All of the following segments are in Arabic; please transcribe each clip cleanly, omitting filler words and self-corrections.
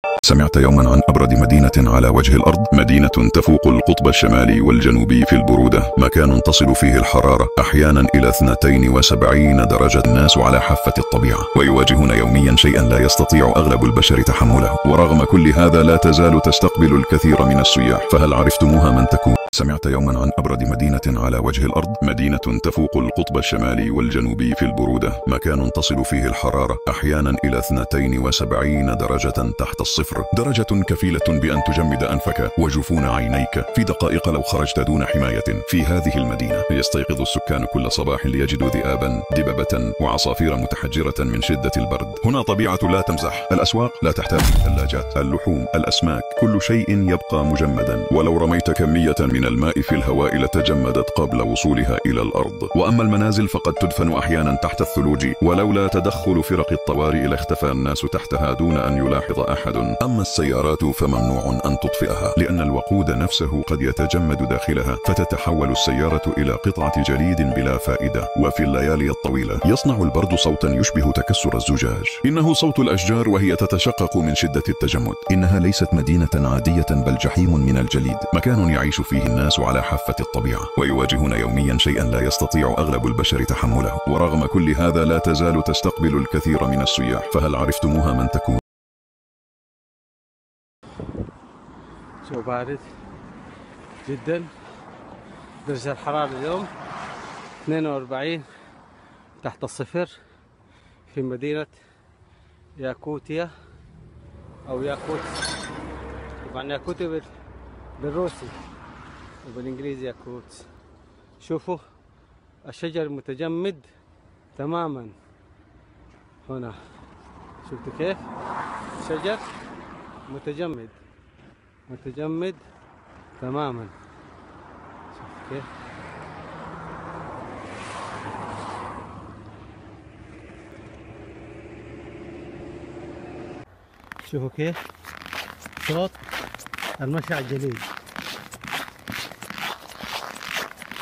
سمعت يوما عن أبرد مدينة على وجه الأرض، مدينة تفوق القطب الشمالي والجنوبي في البرودة، مكان تصل فيه الحرارة أحيانا إلى 72 درجة. الناس على حافة الطبيعة ويواجهون يوميا شيئا لا يستطيع أغلب البشر تحمله، ورغم كل هذا لا تزال تستقبل الكثير من السياح. فهل عرفتموها من تكون؟ سمعت يوما عن أبرد مدينة على وجه الأرض، مدينة تفوق القطب الشمالي والجنوبي في البرودة، مكان تصل فيه الحرارة أحيانا إلى 72 درجة تحت الصفر، درجة كفيلة بأن تجمد أنفك وجفون عينيك في دقائق لو خرجت دون حماية. في هذه المدينة يستيقظ السكان كل صباح ليجدوا ذئابا، دببة وعصافير متحجرة من شدة البرد. هنا طبيعة لا تمزح، الأسواق لا تحتاج ثلاجات، اللحوم، الأسماك، كل شيء يبقى مجمدا، ولو رميت كمية من الماء في الهواء لتجمدت قبل وصولها إلى الأرض. وأما المنازل فقد تدفن أحيانا تحت الثلوج، ولولا تدخل فرق الطوارئ لاختفى الناس تحتها دون أن يلاحظ أحد. أما السيارات فممنوع أن تطفئها، لأن الوقود نفسه قد يتجمد داخلها، فتتحول السيارة إلى قطعة جليد بلا فائدة. وفي الليالي الطويلة يصنع البرد صوتا يشبه تكسر الزجاج، إنه صوت الأشجار وهي تتشقق من شدة التجمد. إنها ليست مدينة عادية بل جحيم من الجليد، مكان يعيش فيه الناس على حافة الطبيعة ويواجهون يوميا شيئا لا يستطيع أغلب البشر تحمله، ورغم كل هذا لا تزال تستقبل الكثير من السياح. فهل عرفتموها من تكون؟ جو بارد جدا، درجة الحرارة اليوم 42 تحت الصفر في مدينة ياكوتيا أو ياكوت. طبعا ياكوتيا بالروسي وبالإنجليزي ياكوت. شوفوا الشجر متجمد تماما هنا، شفتوا كيف شجر متجمد تماما، شوف كيف. شوفوا كيف صوت المشي على الجليد،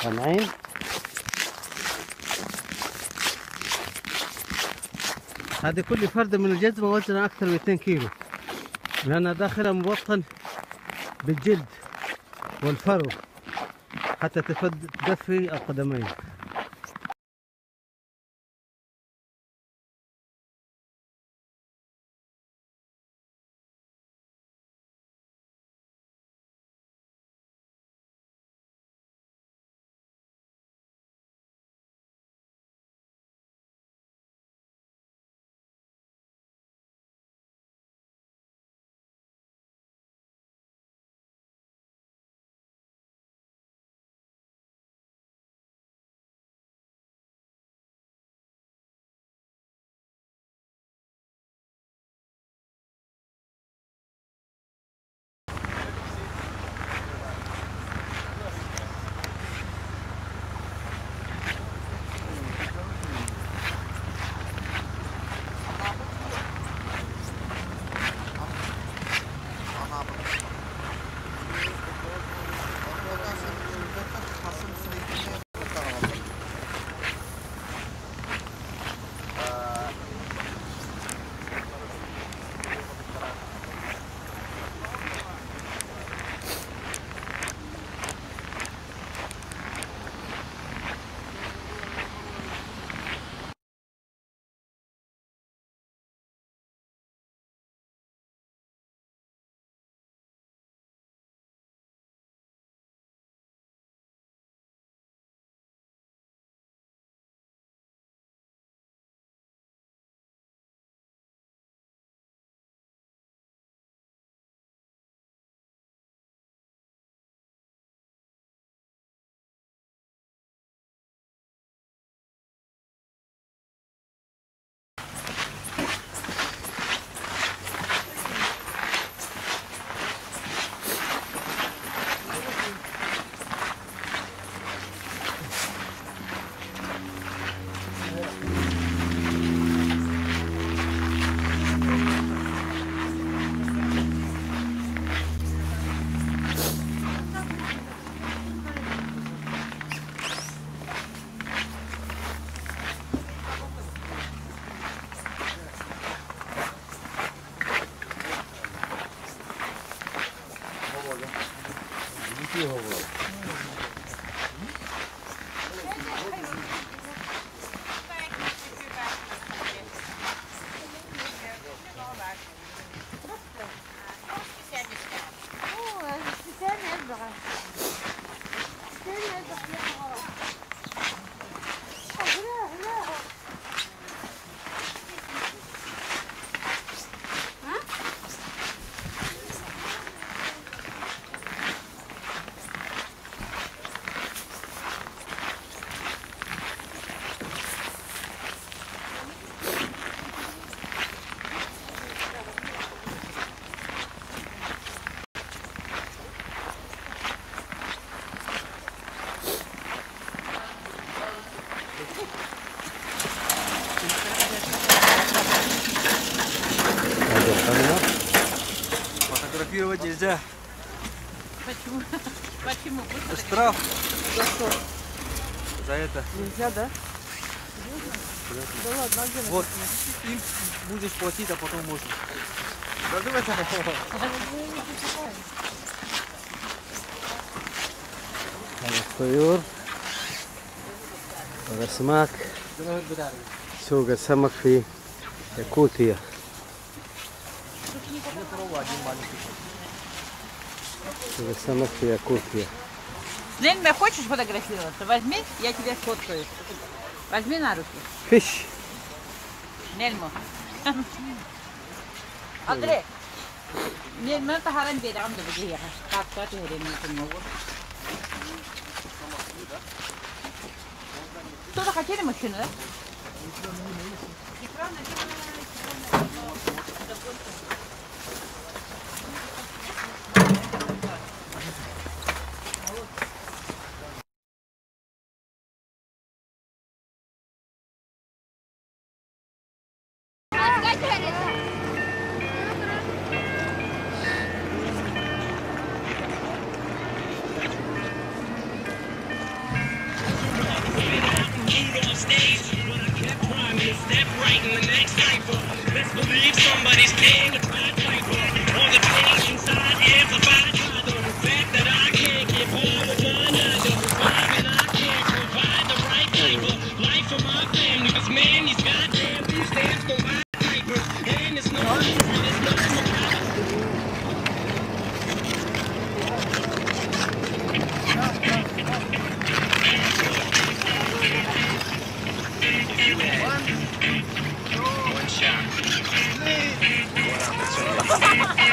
سامعين؟ هذه كل فردة من الجزمة وزنها أكثر من 2 كيلو، لأنها داخلها مبطن بالجلد والفرو حتى تدفي القدمين. Фотографировать нельзя. Почему? Почему? Штраф. За это. Нельзя, да? Да ладно, а где Вот. Им будешь платить, а потом можно. Да давай так. هذا الطيور والأسماك. سوق السمك في ياكوتيا. سوق السمك في ياكوتيا. Нельма, хочешь фотографироваться? Возьми, я тебе сфоткаю. Возьми на руки. فيش. Нельму. Андрей. Нельма, это харам беда, عنده بديه. как кстати, время много. Кто-то хотели машину, да? Step right in the next cypher. Best believe somebody's paying the Pied Piper. All the pain inside amplified by the fact that I can't get home with none other. And I can't provide the right type of life for my family. Cause man, these goddamn food stamps go buy diapers. And it's no different, it's nothing about it.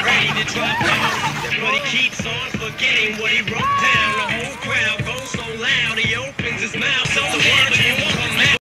Ready to drop down, but he keeps on forgetting what he wrote down. The whole crowd goes so loud, yo.